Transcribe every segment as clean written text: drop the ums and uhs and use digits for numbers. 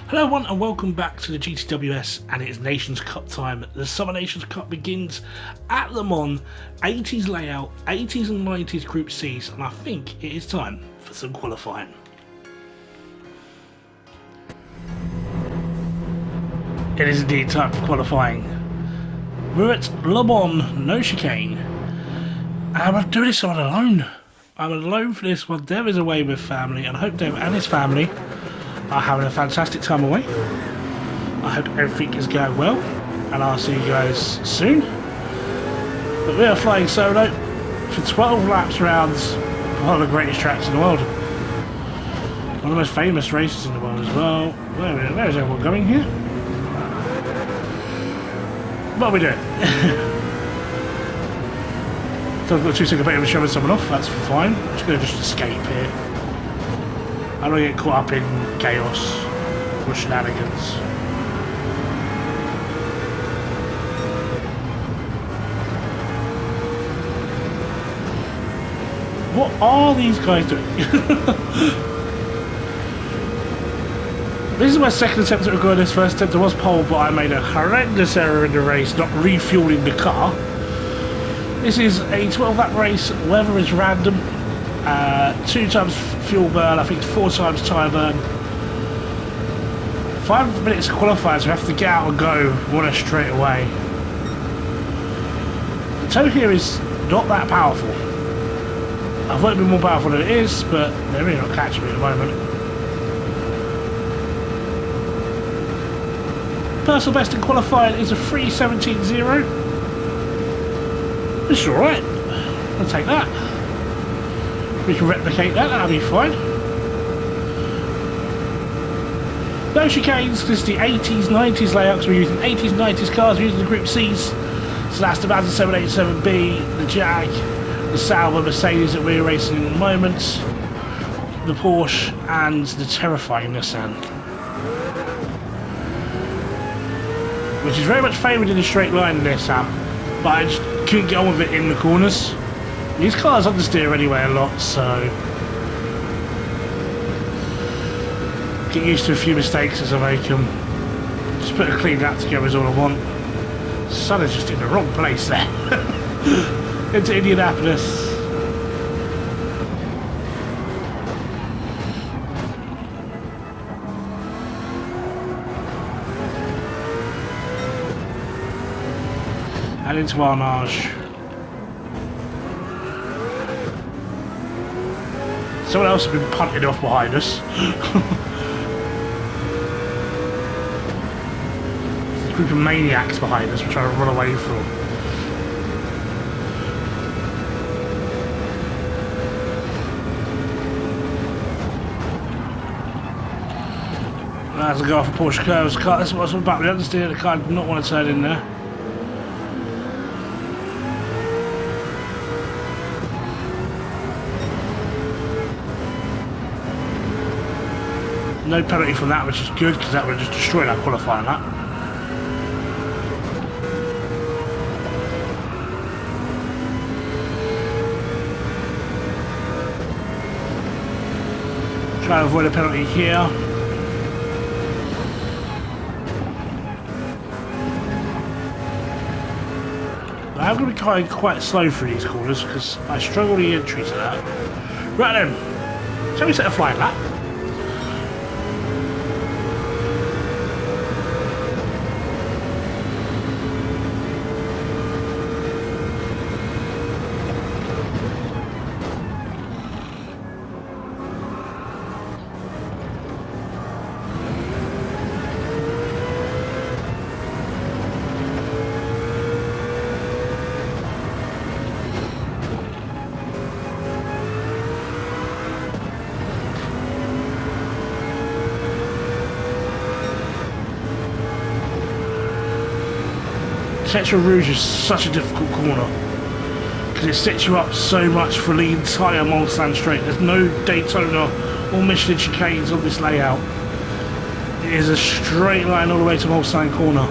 Hello everyone and welcome back to the GTWS and it is Nations Cup time. The Summer Nations Cup begins at Lemans, 80s layout, 80s and 90s Group Cs, and I think it is time for some qualifying. It is indeed time for qualifying. We're at Lemans, no chicane, and I'm doing this on alone. I'm alone for this one. Dev is away with family and I hope Dev and his family are having a fantastic time away. I hope everything is going well and I'll see you guys soon. But we are flying solo for 12 laps rounds one of the greatest tracks in the world. One of the most famous races in the world as well. Where is everyone going here? What are we doing? So I've got 2 seconds of bit shoving someone off, that's fine. I'm just going to escape here. I don't get caught up in chaos or shenanigans. What are these guys doing? This is my second attempt at recording this. First attempt I was pole, but I made a horrendous error in the race, not refueling the car. This is a 12 lap race, weather is random. 2 times fuel burn, I think 4 times tyre burn. 5 minutes of qualifiers, we have to get out and go one straight away. The tow here is not that powerful. I thought it'd be more powerful than it is, but they're really not catching me at the moment. Personal best in qualifying is a 3:17.0. It's alright. I'll take that. We can replicate that, that'll be fine. No chicanes, this is the 80s, 90s layouts. We're using 80s, 90s cars, we're using the Group Cs. So that's the Mazda 787B, the Jag, the Sauber Mercedes that we're racing in the moment, the Porsche, and the terrifying Nissan. Which is very much favoured in a straight line in this but I just couldn't get on with it in the corners. These cars understeer anyway a lot, so get used to a few mistakes as I make them. Just put a clean lap together is all I want. The sun is just in the wrong place there. Into Indianapolis. And into Arnage. Someone else has been punted off behind us. There's a group of maniacs behind us we're trying to run away from. As I go off a Porsche curves, this is what's about the understeer. The car did not want to turn in there. No penalty from that, which is good because that would have just destroyed our qualifying lap. Try to avoid a penalty here. I'm going to be going quite slow through these corners because I struggle the entry to that. Right then, shall we set a flying lap? Tetra Rouge is such a difficult corner because it sets you up so much for the entire Mulsanne straight. There's no Daytona or Michelin chicanes on this layout. It is a straight line all the way to Mulsanne corner.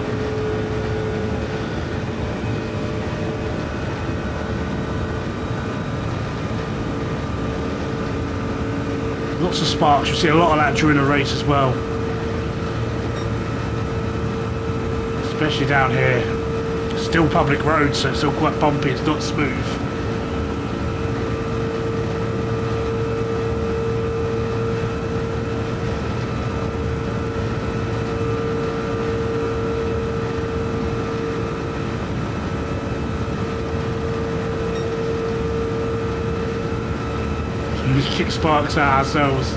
Lots of sparks, you'll see a lot of that during the race as well. especially down here. Still public roads, so it's still quite bumpy, it's not smooth. We kick sparks at ourselves.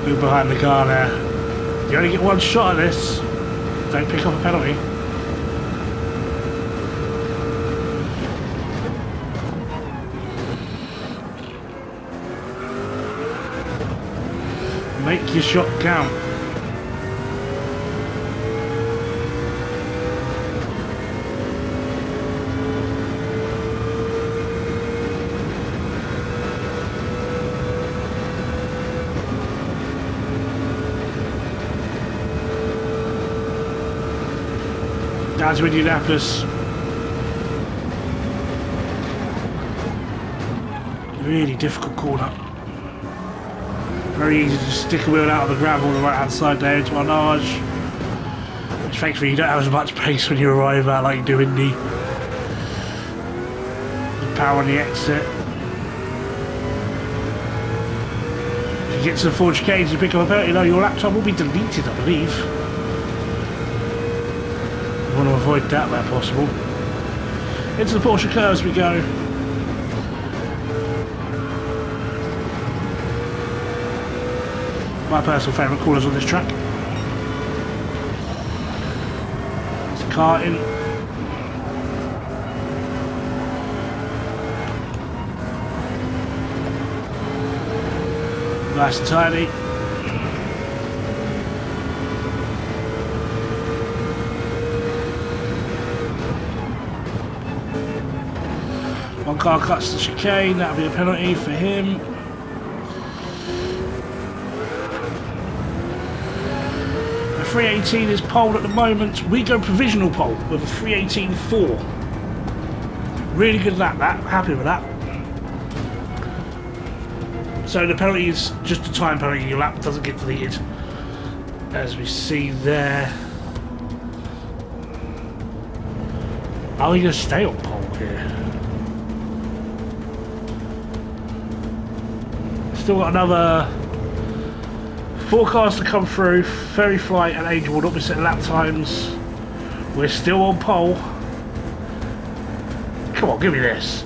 We're behind the car there. You only get one shot at this. Don't pick up a penalty. Make your shot count. Down to Indianapolis. Really difficult corner. Very easy to stick a wheel out of the gravel on the right hand side there into Arnage. Which thankfully you don't have as much pace when you arrive at like you do in the power on the exit. If you get to the Forge Cage and pick up a penalty, though, your laptop will be deleted, I believe. You want to avoid that where possible. Into the Porsche curves we go. My personal favourite corners on this track. It's karting. Nice and tidy. One car cuts the chicane, that'll be a penalty for him. The 318 is pole at the moment. We go provisional pole with a 318.4. Really good at that, happy with that. So the penalty is just a time penalty, your lap doesn't get deleted. As we see there. Are we going to stay on pole here? Still got another 4 cars to come through. Ferry Flight and Angel will not be setting lap times. We're still on pole. Come on, give me this.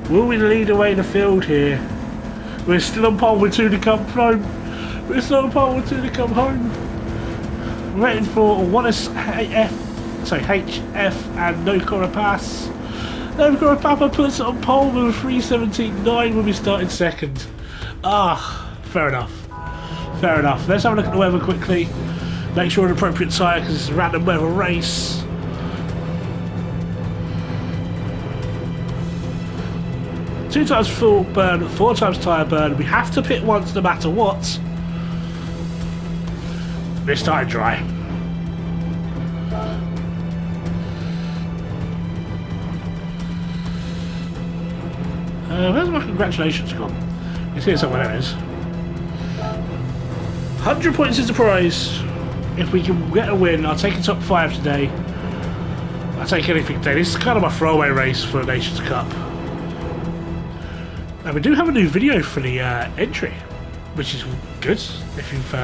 Will we lead away the field here? We're still on pole with 2 to come home. We're still on pole with 2 to come home. Waiting for Wallace HF and No Cora Pass. No Cora Papa puts it on pole with a 3:17.9 when we started second. Ah, fair enough. Fair enough. Let's have a look at the weather quickly. Make sure an appropriate tyre because it's a random weather race. Two times full burn, 4 times tyre burn. We have to pit once no matter what. We're starting dry. Where's my congratulations gone? It's here somewhere, there it is. 100 points is the prize. If we can get a win, I'll take a top 5 today. I'll take anything today. This is kind of my throwaway race for the Nations Cup. Now we do have a new video for the entry, which is good. If you've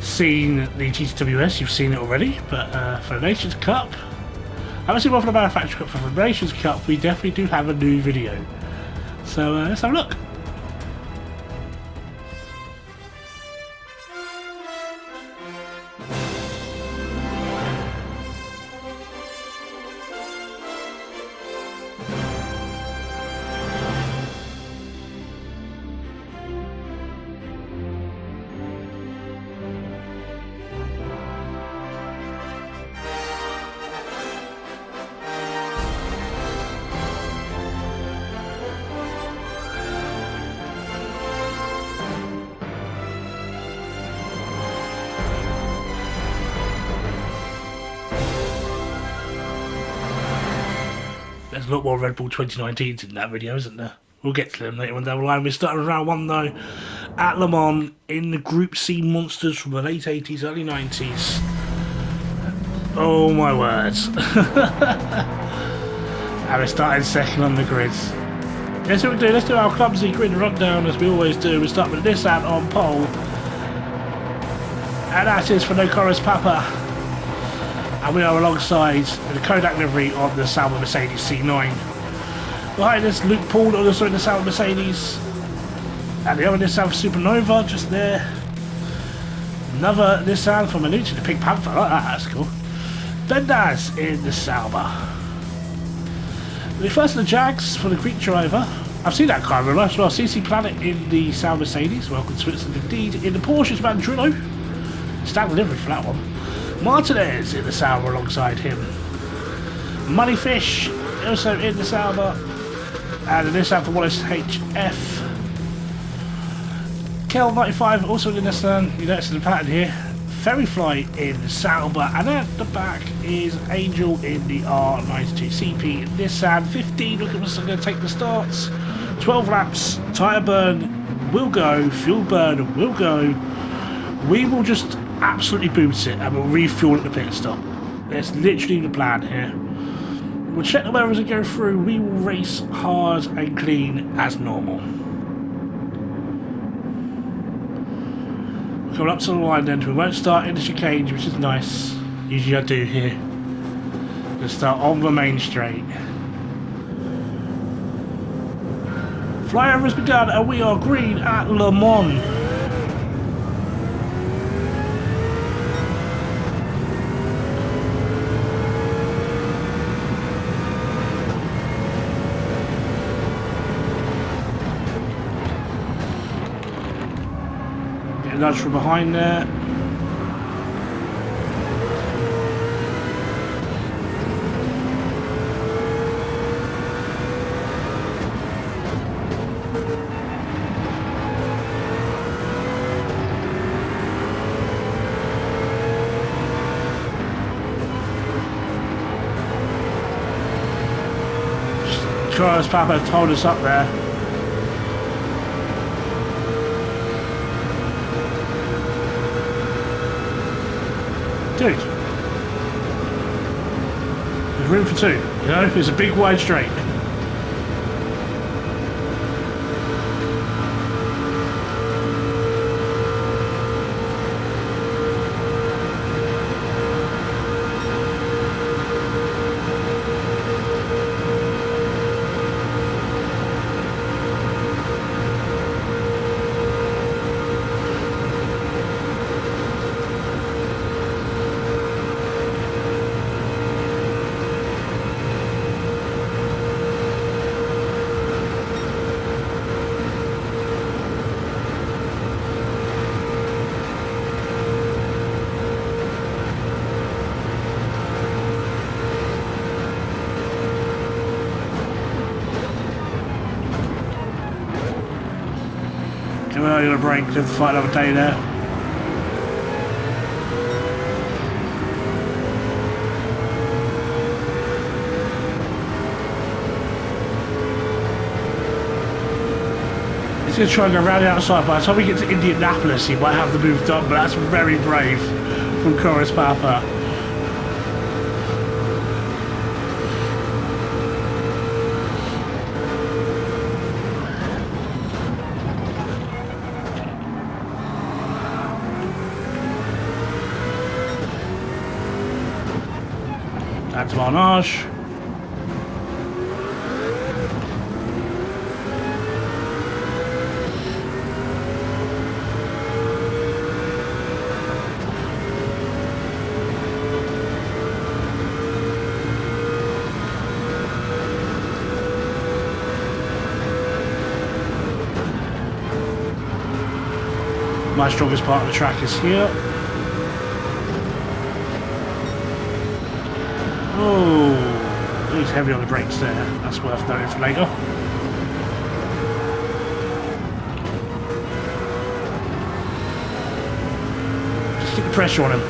seen the GTWS, you've seen it already, but for the Nations Cup, I haven't seen one for the Manufacturer Cup. For the Nations Cup, we definitely do have a new video. So let's have a look. there's a lot more Red Bull 2019s in that video, isn't there? We'll get to them later on down the line. We're starting with round 1 though, at Le Mans, in the Group C monsters from the late 80s, early 90s. Oh my words. And we're starting second on the grids. Guess what we do? Let's do our clumsy grid rundown as we always do. We start with Nissan on pole. And that is for No Chorus Papa. And we are alongside the Kodak livery on the Sauber Mercedes C9. Behind us, Luke Paul also in the Sauber Mercedes. And the other Nissan Supernova just there. Another Nissan from Manucci, the Pink Panther. I like that, that's cool. Ben Daz in the Sauber. The first of the Jags for the Greek driver. I've seen that car in real life as well. CC Planet in the Sauber Mercedes. Welcome to Switzerland indeed. In the Porsche's Mandrillo. Standard livery for that one. Martinez in the Sauber alongside him. Moneyfish also in the Sauber. And the Nissan for Wallace HF. Kel95 also in the Nissan. You notice the pattern here. Ferryfly in the Sauber, and at the back is Angel in the R92 CP Nissan. 15, look at what's going to take the starts. 12 laps, tyre burn will go, fuel burn will go. We will just absolutely boot it and we'll refuel at the pit stop. That's literally the plan here. We'll check the weather as we go through. We will race hard and clean as normal. Coming up to the line then, we won't start in the chicane, which is nice. Usually I do here. We'll start on the main straight. Flyover has begun and we are green at Le Mans. Nudge from behind there. Charles Papa told us up there. Dude, there's room for two, you know, it's a big wide straight. Well, you're going to break to fight another day there. He's going to try and go around the outside. By the time we get to Indianapolis, he might have the move done, but that's very brave from Chorus Papa. That's Marnage. My strongest part of the track is here. Oh, he's heavy on the brakes there. That's worth noting for later. Just keep the pressure on him.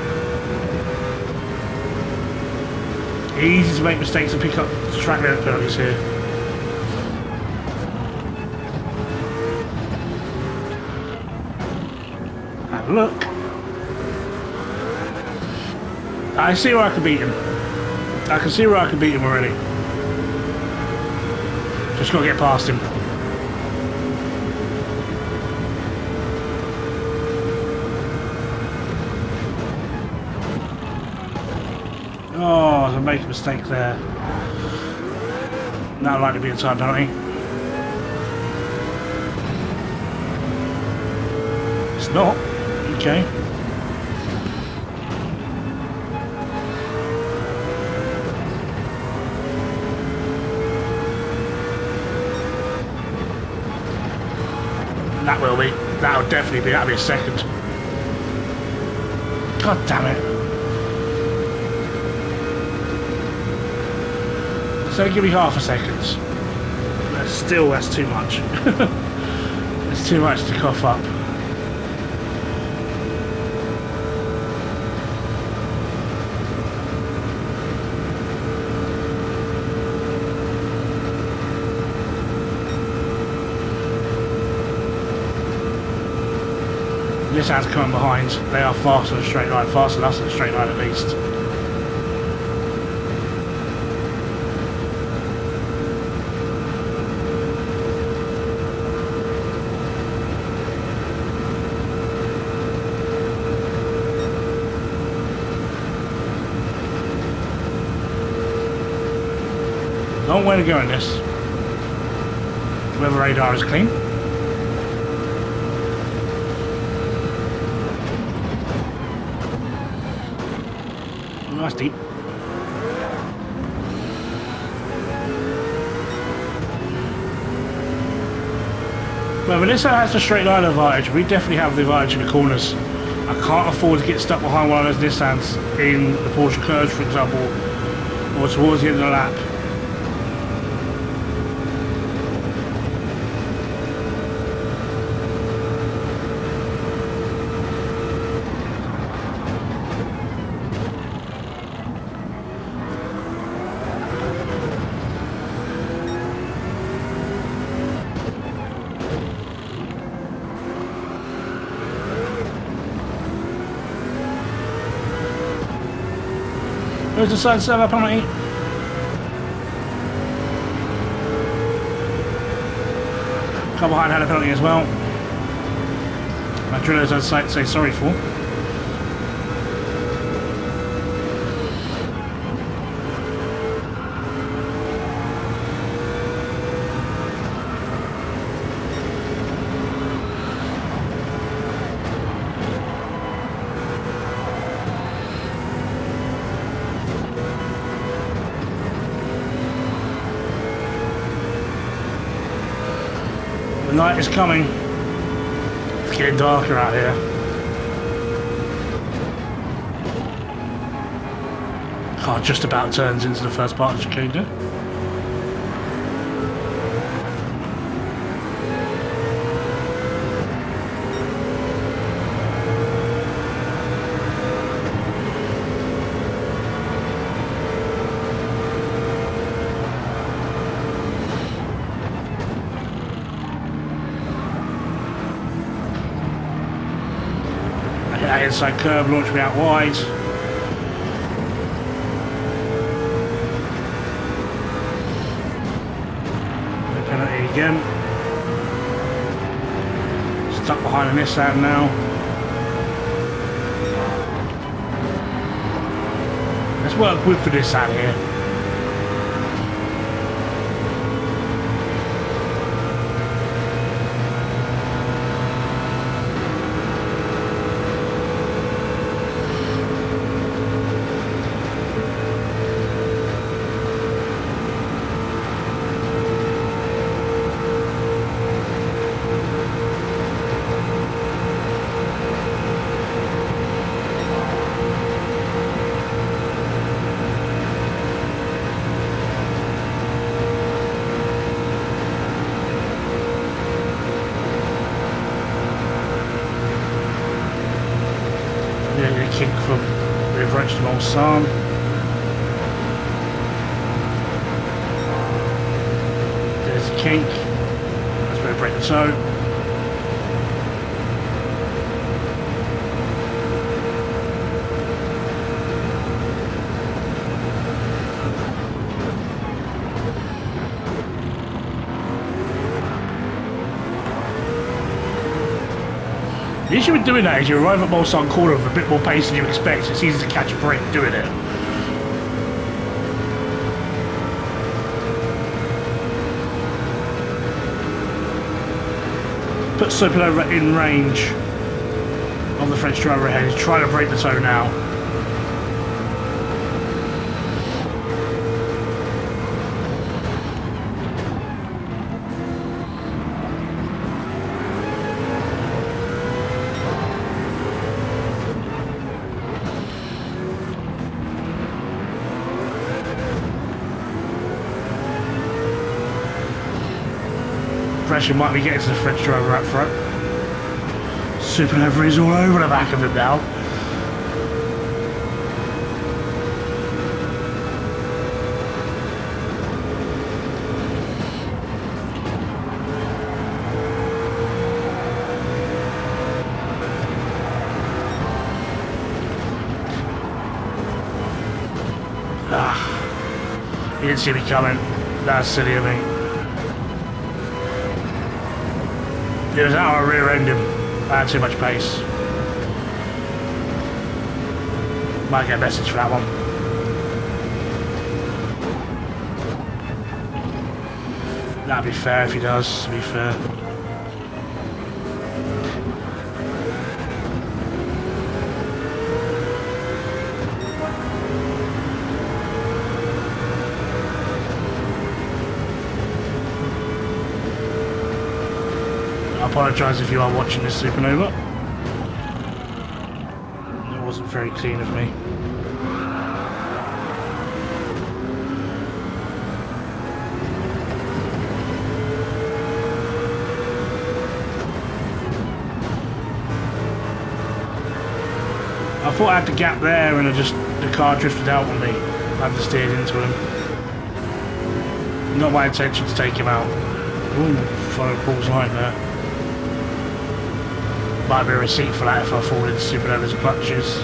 Easy to make mistakes and pick up track limit penalties here. And look. I see where I can beat him. I can see where I can beat him already. Just got to get past him. Oh, I make a mistake there. Not likely to be a time penalty. It's not. Okay. That will be. That'll definitely be. That'll be a second. God damn it. So give me half a second. But still, that's too much. It's too much to cough up. This has come behind. They are faster than a straight line, faster than us in a straight line at least. Long way to go in this. Weather radar is clean. Nice deep. Well, Vanessa has the straight line advantage. We definitely have the advantage in the corners. I can't afford to get stuck behind one of those Nissans in the Porsche curves, for example, or towards the end of the lap. There's the side server penalty. Come behind had a penalty as well. Madrillo's I'd say sorry for. The night is coming. It's getting darker out here. Car just about turns into the first part of the chicane there. That inside curve launched me out wide. The penalty again. Stuck behind a Nissan now. Let's work with the Nissan here. Kick from the Rd.1 Sam. kink. Let's go break the toe. The issue with doing that is you arrive at Mulsanne Corner with a bit more pace than you expect. It's easy to catch a break doing it. Put Supernova in range of the French driver ahead. He's trying to break the toe now. Pressure might be getting to the French driver up front. Supernova is all over the back of him now. He didn't see me coming. That's silly of me. It was out of rear end him. I had too much pace. Might get a message for that one. That'd be fair if he does, to be fair. I apologise if you are watching this, Supernova. It wasn't very clean of me. I thought I had the gap there and the car drifted out on me. I understeered into him. Not my intention to take him out. Ooh, follow Paul's line there. Might be a receipt for that if I fall into Supernova's clutches.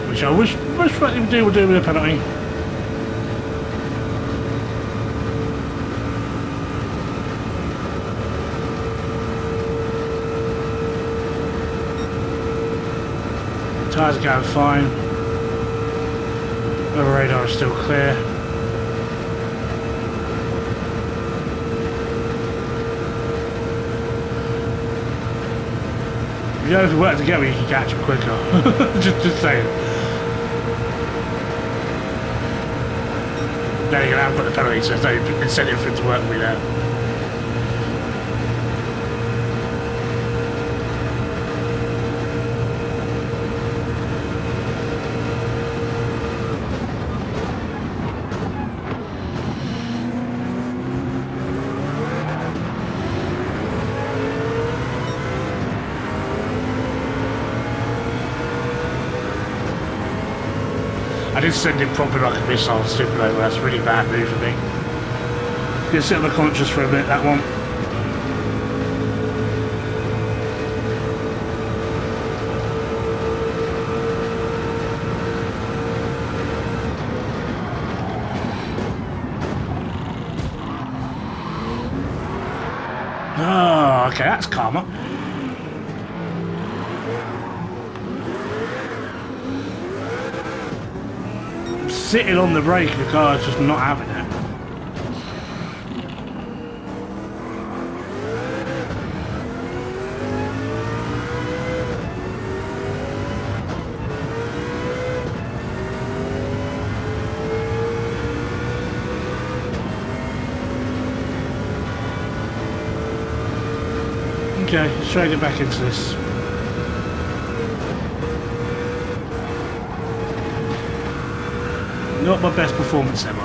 Which I wish what he would do with a penalty. Tyres are going fine. The radar is still clear. If you know if we work together, you can catch him quicker. just saying. There you go, I haven't got the penalty, so there's no incentive for him to work with me there. I did send him properly like a missile to Supernova. That's a really bad move for me. Gonna sit on the conscious for a bit, that one. Oh, okay, that's calmer. Sitting on the brake, the car's just not having it. Okay, let's try to get back into this. Not my best performance ever.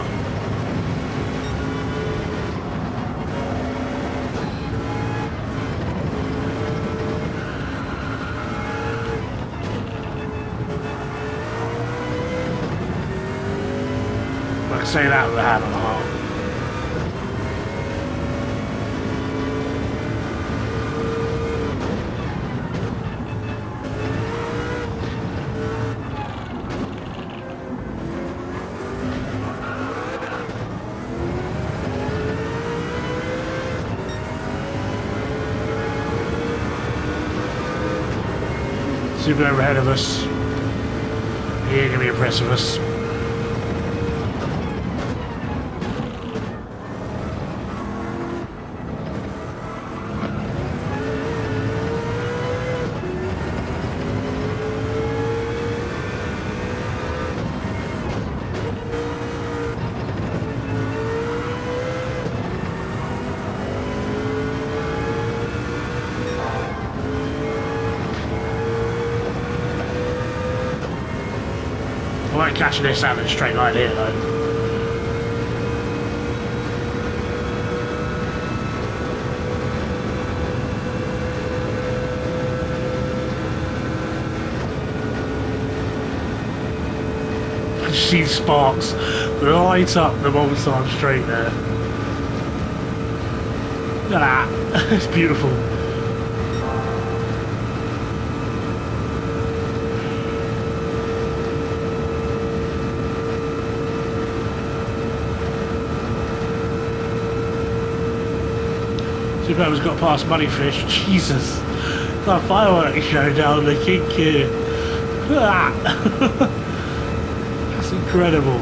say that with a hand on the heart. Super over ahead of us. He ain't gonna be impressed with us. I won't catch this out in a straight line here though. I see sparks light up the Mulsanne straight there. Look at that, it's beautiful. Superb's got past Moneyfish. Jesus, that fireworks show down the kink here. Look at that. That's incredible.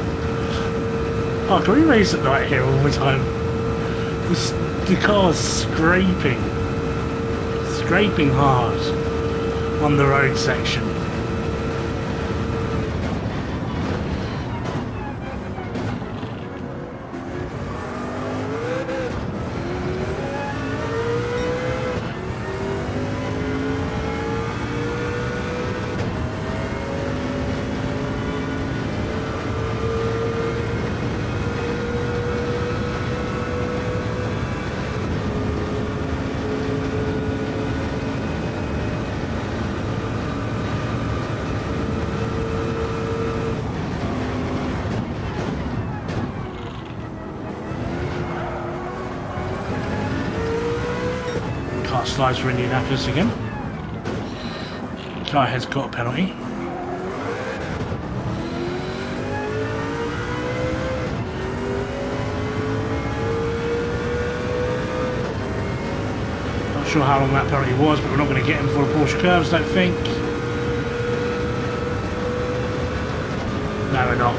Oh, can we race at night here all the time? The car's scraping hard on the road section. Car slides for Indianapolis again. Car has got a penalty. Not sure how long that penalty was, but we're not going to get him for the Porsche curves, don't think. No, we're not.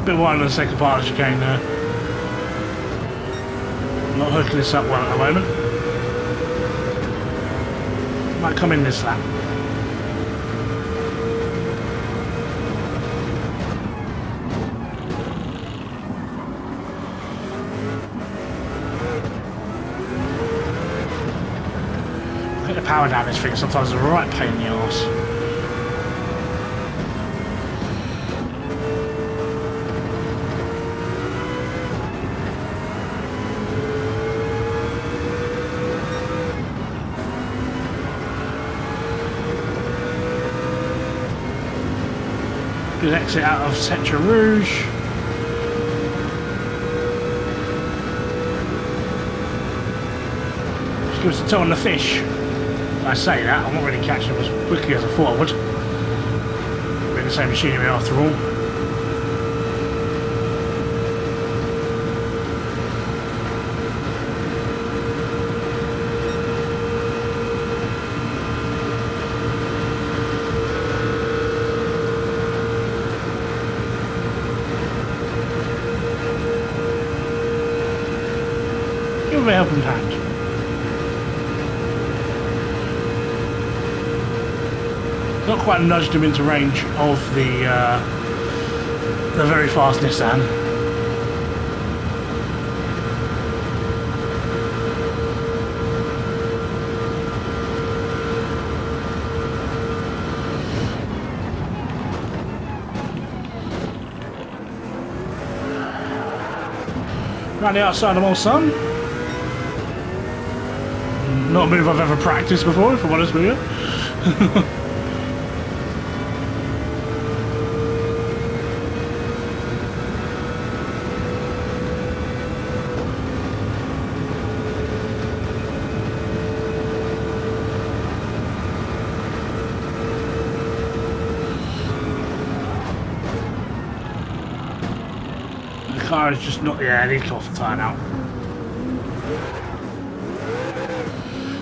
Bit wide on the second part of the chicane there. Not hooking this up well at the moment. Might come in this lap. I think the power down this thing sometimes is a right pain in the arse. Good exit out of Tetra Rouge. Just give us a toe on the fish. When I say that, I'm not really catching them as quickly as I thought I would. We're in the same machinery after all. Give me a helping hand. Not quite nudged him into range of the very fast Nissan. Right the outside of my son. Not a move I've ever practiced before, if I'm honest with you. The car is just not, yeah, it needs to come off the tyre now.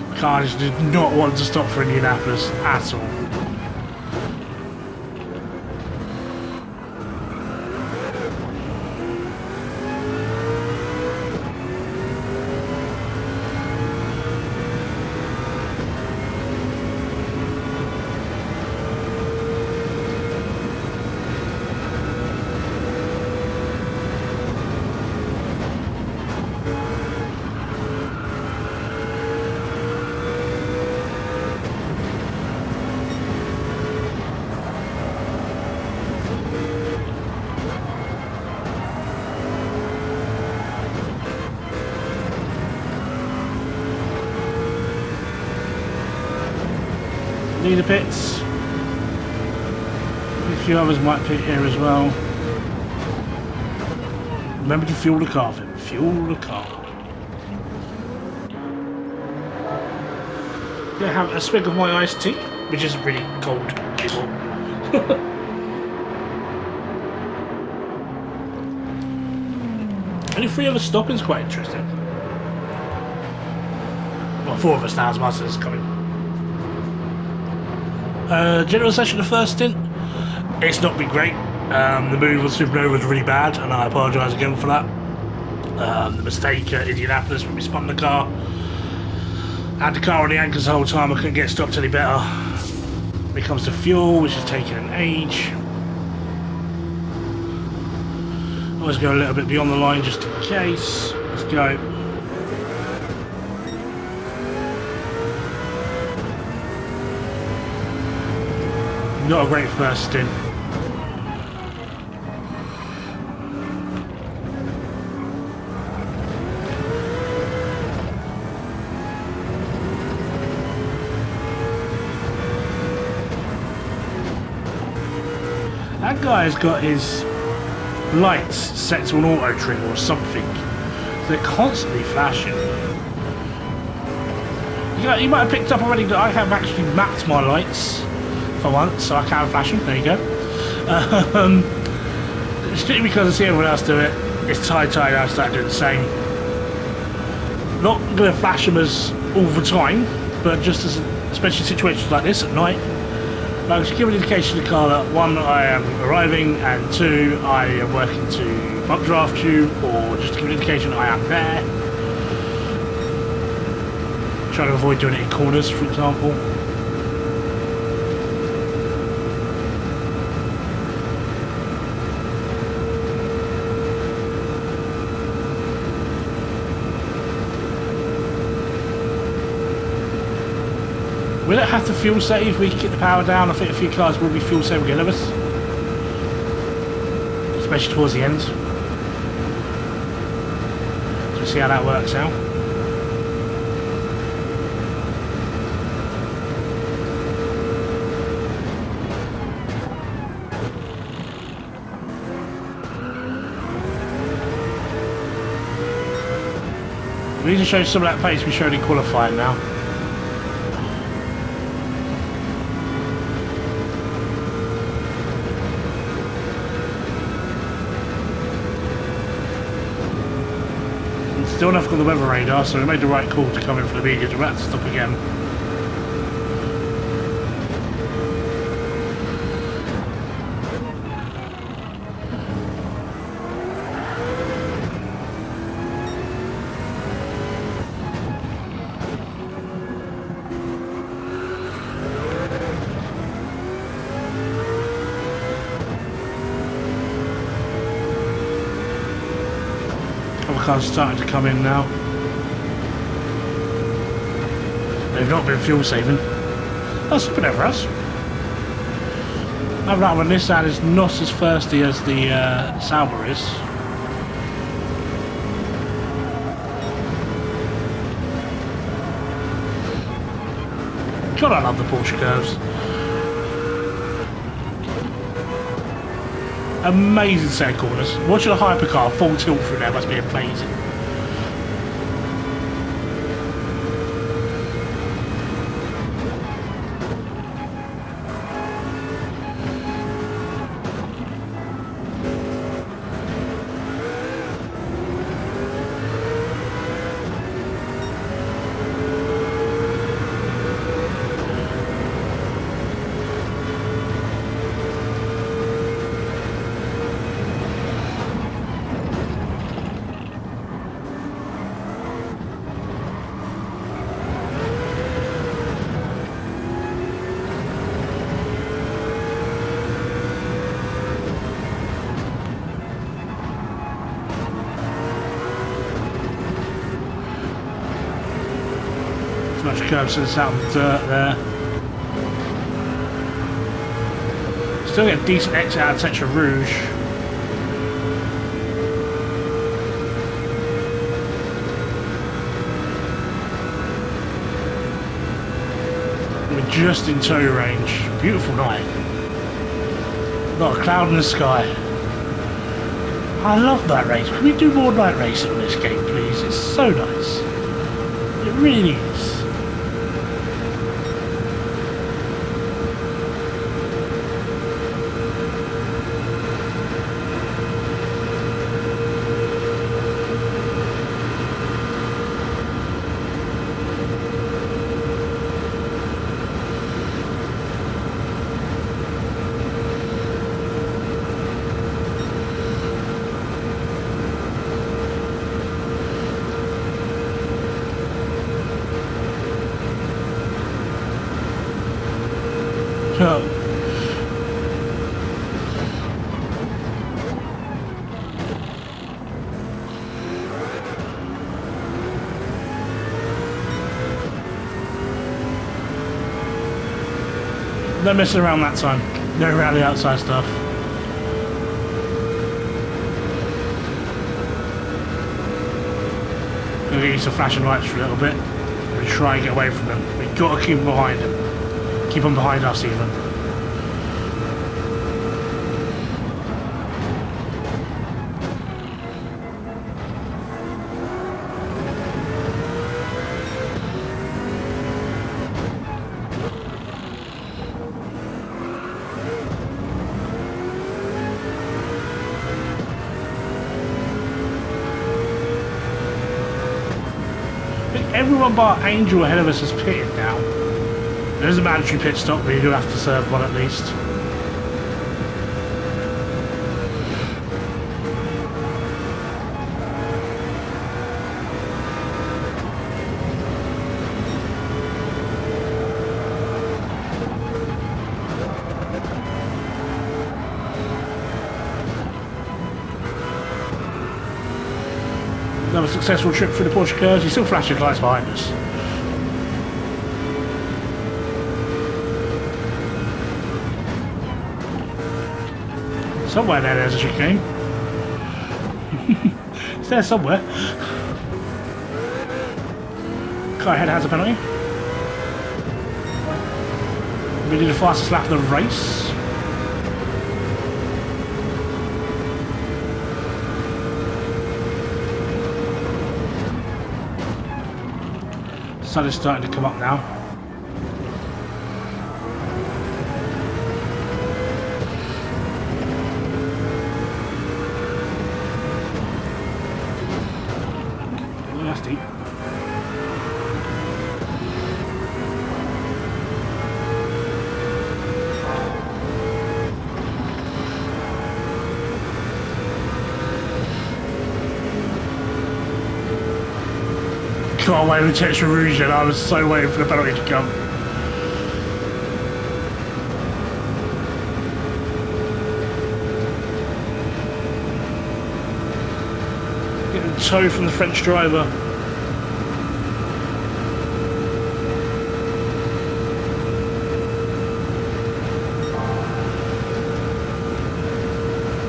The car just did not want to stop for Indianapolis at all. Leader pits. A few others might pit here as well. Remember to fuel the car, Finn. Fuel the car. Gonna have a swig of my iced tea, which is really cold, people. Only 3 of us stopping is quite interesting. Well, 4 of us now as Masters is coming. General session of the first stint, it's not been great. The move on Supernova was really bad, and I apologise again for that. The mistake at Indianapolis when we spun the car. Had the car on the anchors the whole time, I couldn't get stopped any better. When it comes to fuel, which is taking an age. Always go a little bit beyond the line just in case. Let's go. Not a great first stint. That guy's got his lights set to an auto trim or something. They're constantly flashing. You might have picked up already that I have actually mapped my lights for once, so I can flash them. There you go. Strictly because I see everyone else do it, it's time I start doing the same. Not going to flash them as all the time, but just as, especially situations like this at night, like to give an indication to the car that 1, I am arriving, and 2, I am working to bump draft you, or just to give an indication I am there. Trying to avoid doing it in corners, for example. We don't have to fuel save, we can get the power down. I think a few cars will be fuel saving ahead of us, especially towards the end. So we'll see how that works out. We need to show some of that pace we showed in qualifying now. Still enough on the weather radar, so we made the right call to come in for the mediums. We're about to stop again. hypercars starting to come in now. They've not been fuel saving. That's a bit over us. I've that one. This side is not as thirsty as the Sauber is. God, I love the Porsche curves. Amazing set of corners. Watching a hypercar full tilt through there must be amazing. Much curves to the south dirt there. Still get a decent exit out of Tetra Rouge. We're just in tow range. Beautiful night. Not a cloud in the sky. I love night race. Can we do more night racing in this game, please? It's so nice. It really is. No messing around that time. No around the outside stuff. Gonna get used to flashing lights for a little bit. And try and get away from them. We've got to keep them behind them. Keep them behind us even. Everyone bar Angel ahead of us has pitted now. There is a mandatory pit stop, but you do have to serve one at least. Another successful trip through the Porsche curves. He's still flashing lights behind us. Somewhere there's a chicane. It's there somewhere. Car ahead has a penalty. We did the fastest lap of the race. Sun is starting to come up now. Nasty. Got away with Tetra Rouge and I was so waiting for the penalty to come. Getting a tow from the French driver.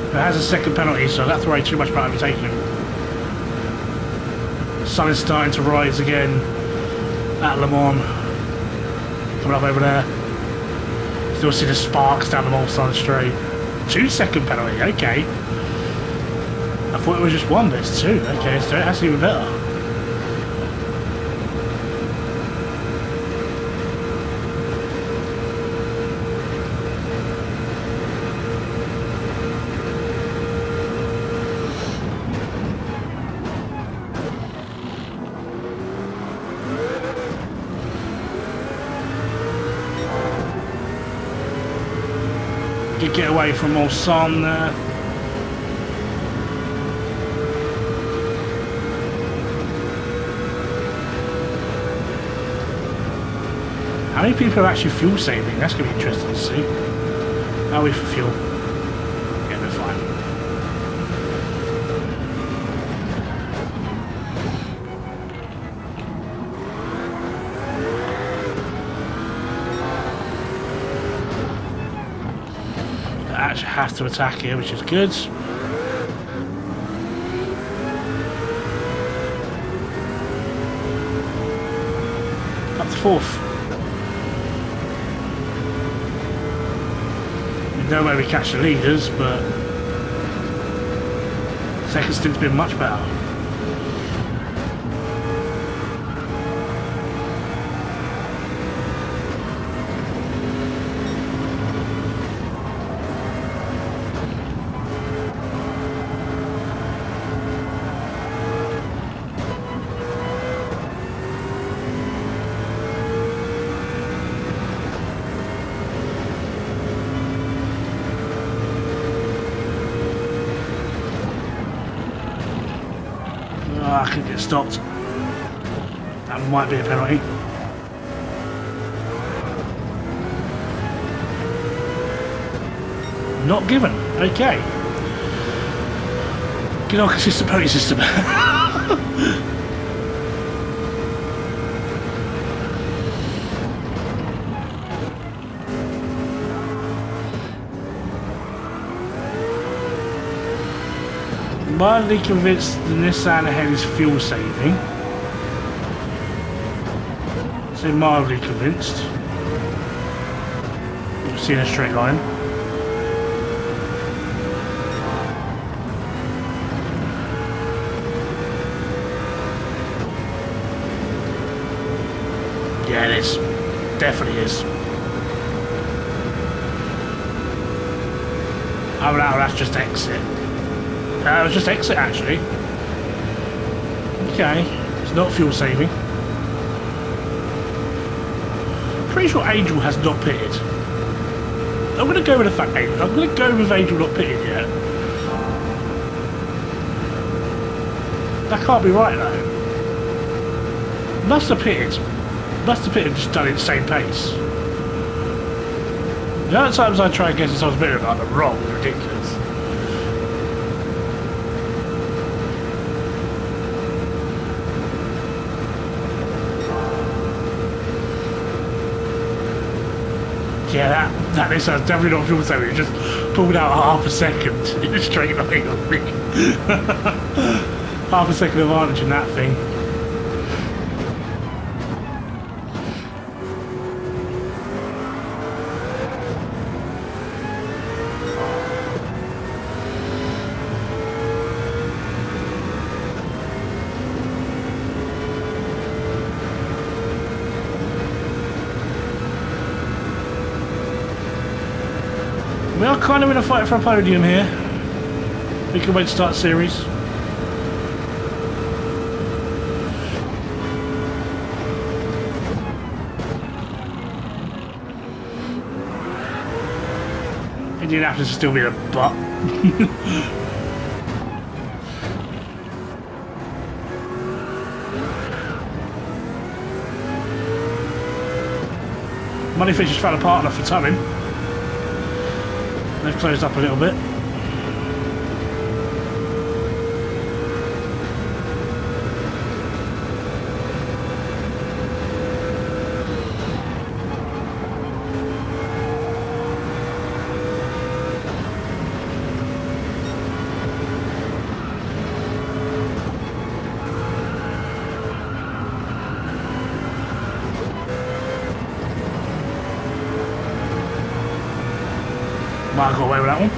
It has a second penalty, so I don't have to worry too much about overtaking him. The sun is starting to rise again at Le Mans. Coming up over there. Still see the sparks down the Mulsanne straight. 2-second penalty, okay. I thought it was just 1, but it's 2. Okay, so that's even better. Get away from Mulsanne there. How many people are actually fuel saving? That's going to be interesting to see. How are we for fuel? Yeah, we're fine. I actually have to attack here, which is good. Up to 4th. No way we catch the leaders, but second stint's been much better. I could get stopped. That might be a penalty. Not given. Okay. Get on consistent penalty system. Mildly convinced the Nissan ahead is fuel saving. So mildly convinced. You'll see in a straight line. Yeah, it is. Definitely is. Oh no, that's just exit. It was just exit actually. Okay, it's not fuel saving. Pretty sure Angel has not pitted. I'm going to go with the fact Angel. I'm going to go with Angel not pitted yet. That can't be right though. Must have pitted. Must have pitted and just done it at the same pace. The other times I try and guess this, I was a bit like I'm wrong, ridiculous. Yeah, that is definitely not fuel saving. It just pulled out half a second in a straight line. Half a second advantage in that thing. We are kind of in a fight for a podium here. We can wait to start series. Indianapolis will still be a butt. Moneyfish has found a partner for towing. They've closed up a little bit. I got away with that one.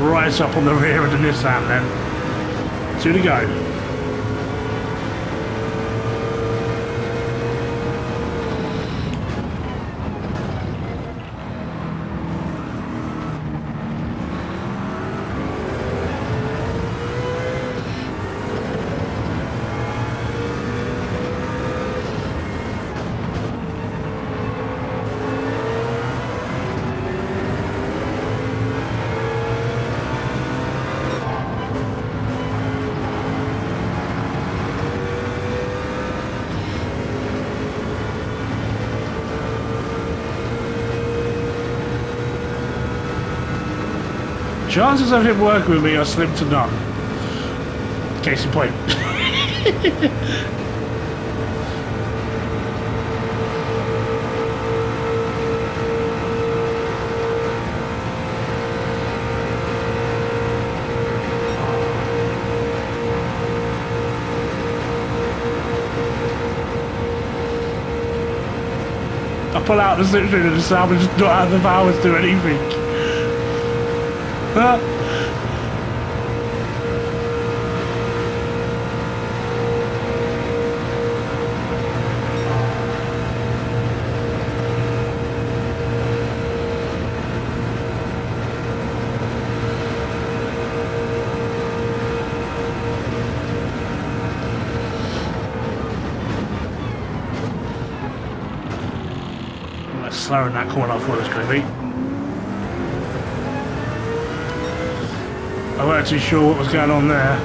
Right up on the rear of the Nissan then. 2 to go. Chances of him working with me are slim to none. Case in point. I pull out the citrus and the salvage just not have the powers to do anything. Let's slow in that corner off what it's going to be. I weren't too sure what was going on there.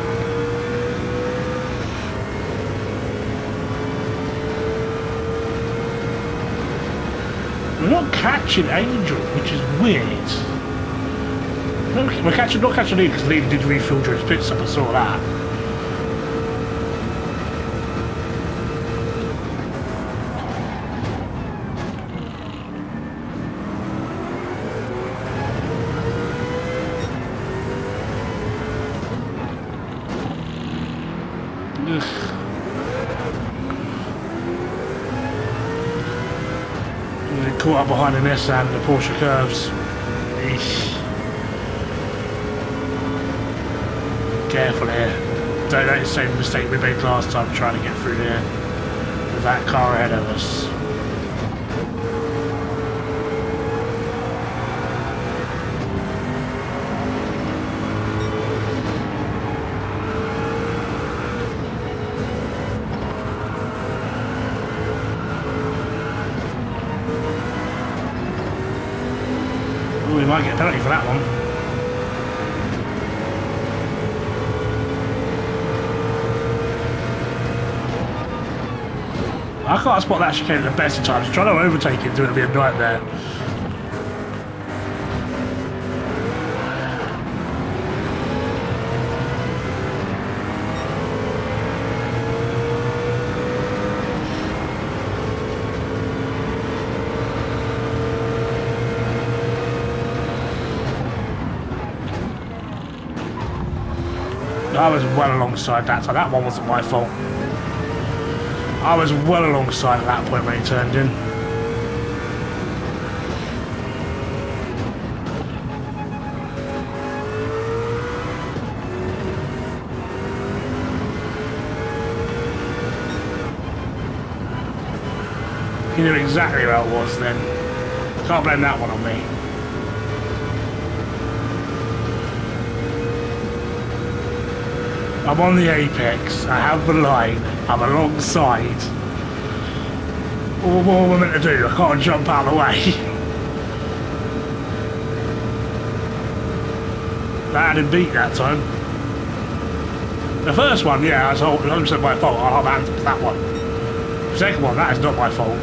We're not catching Angel, which is weird. We're not catching Lee because Lee did refuel during his pit stop. I saw that. Caught up behind the Nissan and the Porsche curves. Eesh. Careful here. Don't make the same mistake we made last time trying to get through there with that car ahead of us. We might get a penalty for that one. I can't spot that chicane at the best of times. Trying to overtake it, doing a bit of nightmare. I was well alongside that, so that one wasn't my fault. I was well alongside at that point when he turned in. He knew exactly where I was then. Can't blame that one on me. I'm on the apex, I have the line, I'm alongside. What am I meant to do? I can't jump out of the way. That had him beat that time. The first one, yeah, I was 100% my fault, I'll have answered that one. The second one, that is not my fault.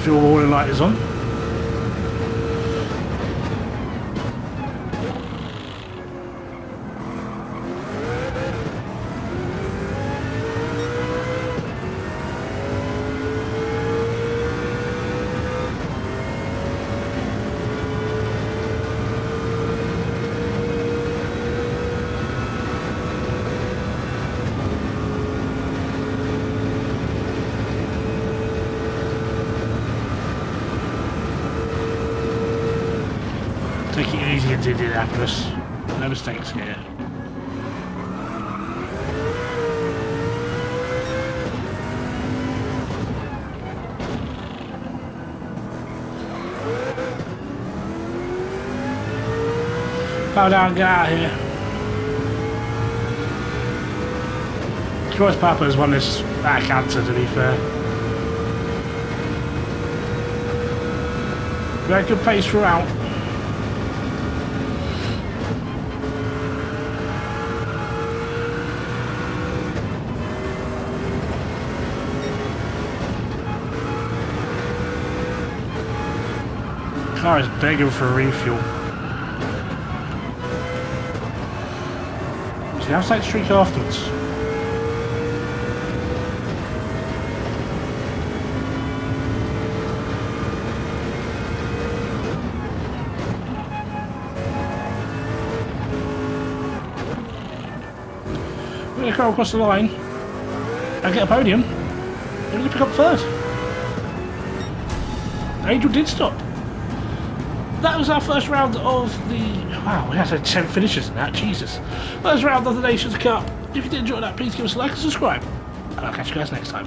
Fuel warning light is on. Take it easy into Indianapolis. No mistakes here. Power down, get out of here. Cross Papa has won this out of cancer, to be fair. Very good pace throughout. Car is begging for a refuel. See, the outside streak afterwards. We're going to go across the line and get a podium. We're going to pick up third. Angel did stop. That was our first round of the... Wow, we had 10 finishes in that, Jesus. First round of the Nations Cup. If you did enjoy that, please give us a like and subscribe. And I'll catch you guys next time.